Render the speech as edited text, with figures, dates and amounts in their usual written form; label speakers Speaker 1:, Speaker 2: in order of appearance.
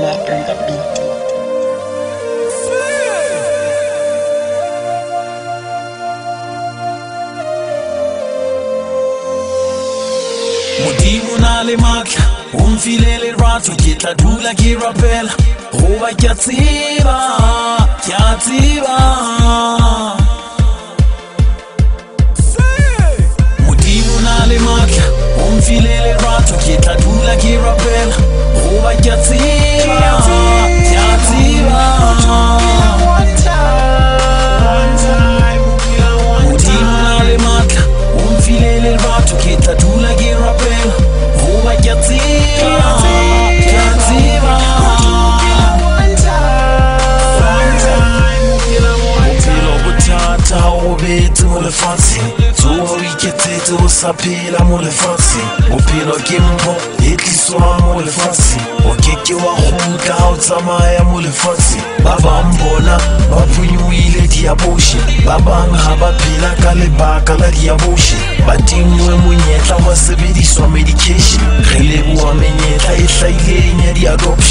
Speaker 1: Mac on the beat.
Speaker 2: Modimo na le matla umfilele ratho ke tla dula ke rapela goba ke a tseba Modimo na le matla umfilele ratho ke tla dula ke rapela goba ke a tseba Modimo na le matla umfilele ratho ke tla dula ke rapela goba ke a tseba bophelo bothata o betse mo lefatsheng tsoga o iketsetse o sa phela mo lefatsheng bophelo ke mpho e tliswa mo lefatsheng o keke wa gutla ga o tsamaya mo lefatsheng ba bang bona ba phonyoile diaboshe ba bang ga ba phela ka lebaka la diaboshe ba tingwe monyetla wa sebediswa medication re leboa menyetla e hlaileng ya diadoption